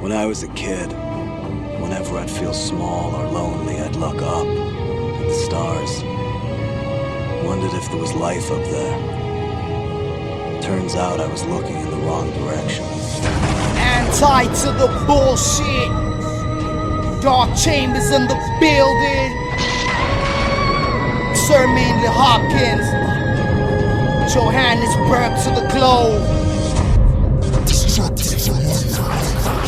When I was a kid, whenever I'd feel small or lonely, I'd look up at the stars. Wondered if there was life up there. Turns out I was looking in the wrong direction. Anti to the bullshit. Dark Chamberz in the building. Sirmainlyhopkins. Johannesburg to the globe.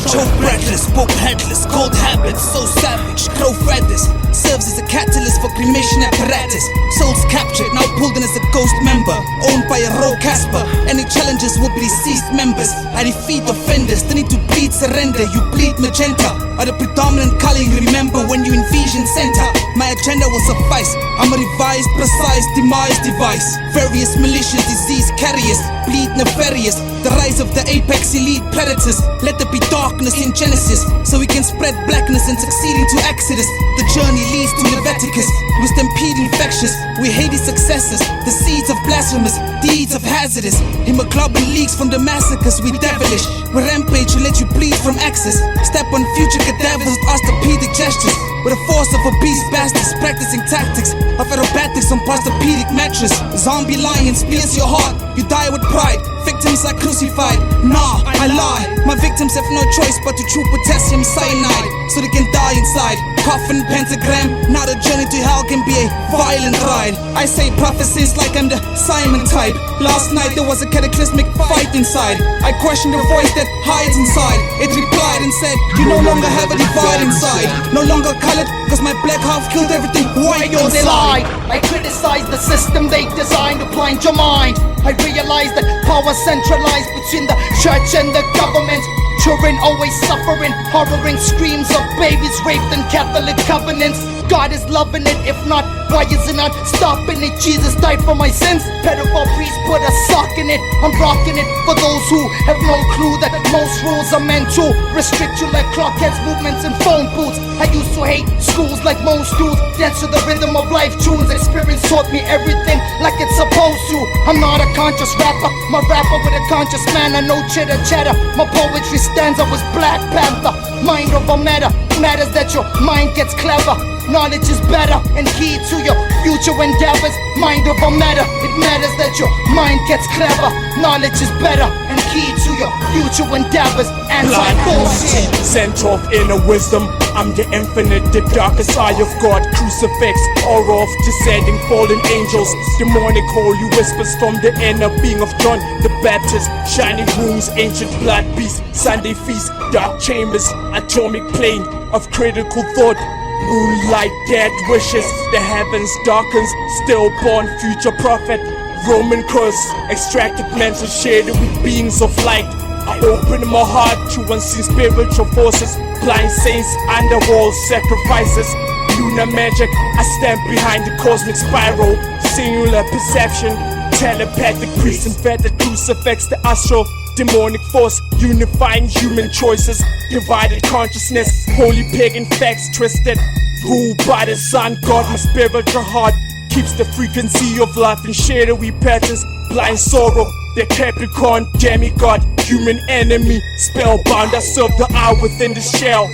Choke breathless, poke headless, cold habits, so savage, grow feathers. Serves as a catalyst for cremation apparatus. Souls captured, now pulled in as a ghost member. Owned by a rogue Casper. Any challenges will be deceased members. I defeat offenders, they need to bleed surrender. You bleed magenta, are the predominant color you remember when you in vision center. My agenda will suffice, I'm a revised, precise, demise device. Various malicious disease carriers, bleed nefarious. The rise of the apex elite predators. Let there be darkness in Genesis, so we can spread blackness and succeed into Exodus. The journey leads to Leviticus. We stampede infectious, we hate his successors. The seeds of blasphemous, deeds of hazardous. Hemoglobin leaks from the massacres, we devilish. We rampage, we let you bleed from access. Step on future cadavers with orthopedic gestures. With the force of obese bastards, practicing tactics of aerobatics on posturpedic mattress. Zombie lions pierce your heart, you die with pride. Victims are crucified, nah, I lie. My victims have no choice but to chew potassium cyanide, so they can die inside. Coffin, pentagram, now the journey to hell can be a violent ride. I say prophecies like I'm the Simon type. Last night there was a cataclysmic fight inside. I questioned the voice that hides inside. It replied and said, you no longer have a divide inside. No longer colored, cause my black half killed everything white inside. I criticize the system they designed to blind your mind. I realize that power centralized between the church and the government. Children always suffering, horroring screams of babies raped in Catholic covenants. God is loving it, if not, why is it not stopping it? Jesus died for my sins, pedophile priests put a sock in it. I'm rocking it for those who have no clue that most rules are meant to restrict you like clockheads, movements and phone booths. I used to hate schools like most dudes, dance to the rhythm of life tunes. Experience taught me everything like it's supposed to. I'm not a conscious rapper, my rapper with a conscious man. I know chitter chatter, my poetry stanza was Black Panther. Mind over matter, matters that your mind gets clever. Knowledge is better and key to your future endeavors. Mind over matter, it matters that your mind gets clever. Knowledge is better and key to your future endeavors. Anti-bullshit. Center of inner wisdom, I'm the infinite, the darkest eye of God. Crucifix, aura of descending fallen angels. Demonic holy whispers from the inner being of John the Baptist. Shining rooms, ancient blood beasts. Sunday feast, dark chambers, atomic plane of critical thought. Moonlight, dead wishes, the heavens darkens, stillborn future prophet. Roman cross, extracted mental shade with beings of light. I open my heart to unseen spiritual forces. Blind saints, underworld sacrifices. Lunar magic, I stand behind the cosmic spiral. Singular perception, telepathic priest and feather crucifix the astral. Demonic force, unifying human choices. Divided consciousness, holy pagan facts twisted. Ruled by the sun, God, my spiritual heart keeps the frequency of life in shadowy patterns. Blind sorrow, the Capricorn demigod, human enemy. Spellbound, I serve the eye within the shell.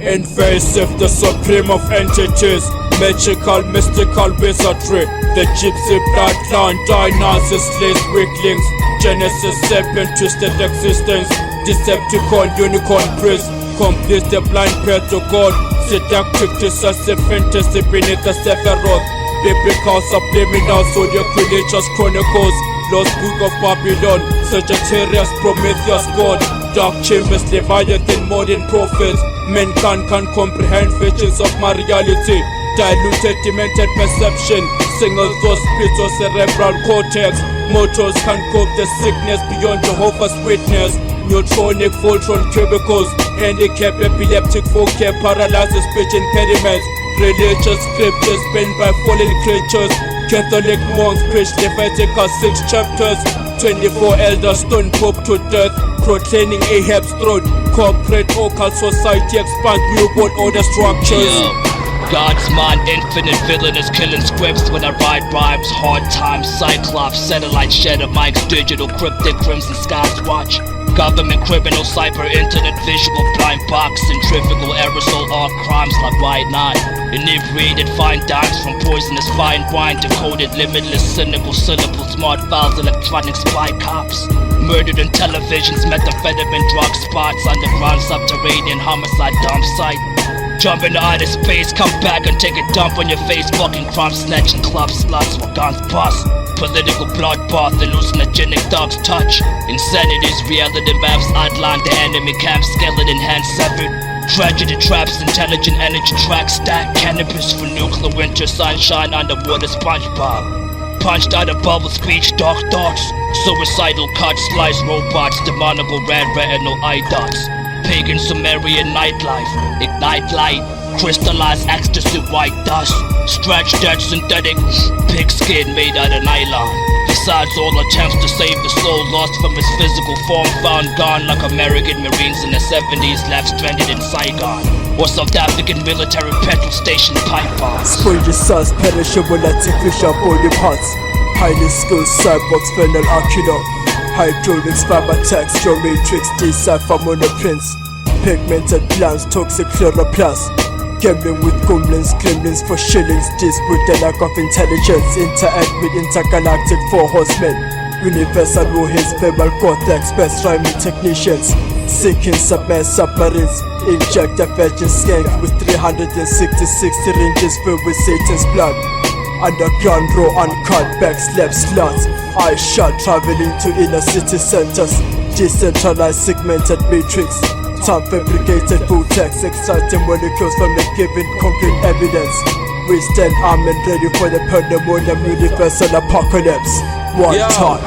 Invasive, the supreme of entities. Magical, mystical wizardry. The gypsy bloodline, dinosaurs, slaves, weaklings. Genesis, serpent, twisted existence. Decepticon, unicorn, priest. Complete the blind path to God. Seductive, decisive, fantasy beneath the Sephiroth. Biblical, subliminal, zodiac, religious chronicles. Lost Book of Babylon. Sagittarious, Prometheus, God. Dark Chamberz, Leviathan, modern prophets. Mankind can't comprehend visions of my reality. Diluted, demented perception. Single thought, spiritual cerebral cortex. Motors can't cope the sickness beyond Jehovah's Witness. Neutronic, Voltron cubicles. Handicap, epileptic, vocab, paralysis, speech impediments. Religious scriptures penned by fallen creatures. Catholic monks preach Leviticus 6 chapters. 24 elders stone Pope to death. Proclaiming Ahab's throne. Corporate occult society expands newborn order structures. God's mind, infinite villainous killing scripts when I write rhymes. Hard times, Cyclops, satellite shadow mics, digital cryptic crimson skies watch. Government, criminal, cyber, internet, visual, blind box, centrifugal, aerosol, all crimes like why not? Inebriated fine dimes from poisonous fine wine, decoded, limitless, cynical syllables, smart files, electronic spy cops. Murdered in televisions, methamphetamine drug spots, underground, subterranean, homicide dump site. Jump into outer space, come back and take a dump on your face. Fucking crime snatching club sluts for guns bust. Political bloodbath, hallucinogenic dogs touch. Insanity's reality maps outline the enemy camp, skeleton hands severed. Tragedy traps, intelligent energy tracks, stack cannabis for nuclear winter, sunshine, underwater SpongeBob. Punched out of bubble speech, dark thoughts. Suicidal cuts, slice robots, demonical red retinal eye dots. Pagan Sumerian nightlife, ignite light, crystallized ecstasy, white dust. Stretch dead synthetic, pigskin made out of nylon. Besides all attempts to save the soul lost from its physical form, found gone like American Marines in the 70s left stranded in Saigon. Or South African military petrol station pipe bombs. Spoil your sons, perishable artificial body parts. Highly skilled cyborgs, Infernal Archino. Hydraulics, fiber text, geometrics, decipher monoprints. Pigmented plants, toxic chloroplast. Gambling with goblins, gremlins for shillings. This with the lack of intelligence. Interact with intergalactic four horsemen. Universal warheads, verbal cortex, best rhyming technicians. Sinking submerged submarines. Inject a virgin skank with 366 syringes filled with Satan's blood. Underground raw uncut back slap sluts. I shot traveling to inner city centers. Decentralized segmented matrix. Time fabricated vortex, extracting molecules from the given concrete evidence. We stand armed and ready for the pandemonium universal apocalypse. One time.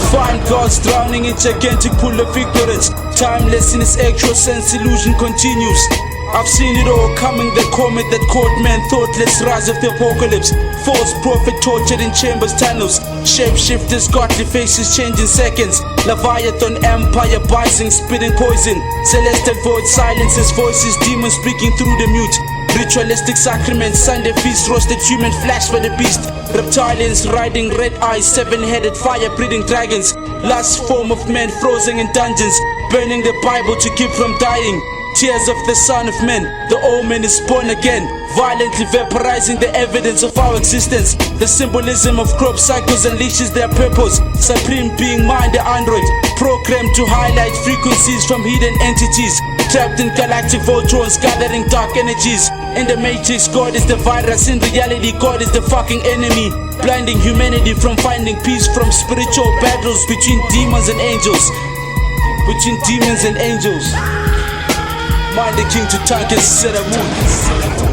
Find gods drowning in gigantic pool of ignorance. Timeless in its actual sense, illusion continues. I've seen it all coming, the comet that caught man thoughtless, rise of the apocalypse. False prophet tortured in Chamberz tunnels. Shapeshifters, godly faces change in seconds. Leviathan empire bising, spitting poison. Celestial void silences voices, demons speaking through the mute. Ritualistic sacraments, Sunday feast, roasted human flesh for the beast. Reptilians riding red eyes, seven-headed fire-breathing dragons. Last form of men frozen in dungeons, burning the Bible to keep from dying. Tears of the Son of Man, the omen is born again, violently vaporizing the evidence of our existence. The symbolism of crop cycles unleashes their purpose. Supreme being mind, the android, programmed to highlight frequencies from hidden entities. Trapped in galactic voltrons, gathering dark energies. In the matrix, God is the virus. In reality, God is the fucking enemy, blinding humanity from finding peace from spiritual battles between demons and angels. Between demons and angels. Mind the king to tank and set a mood.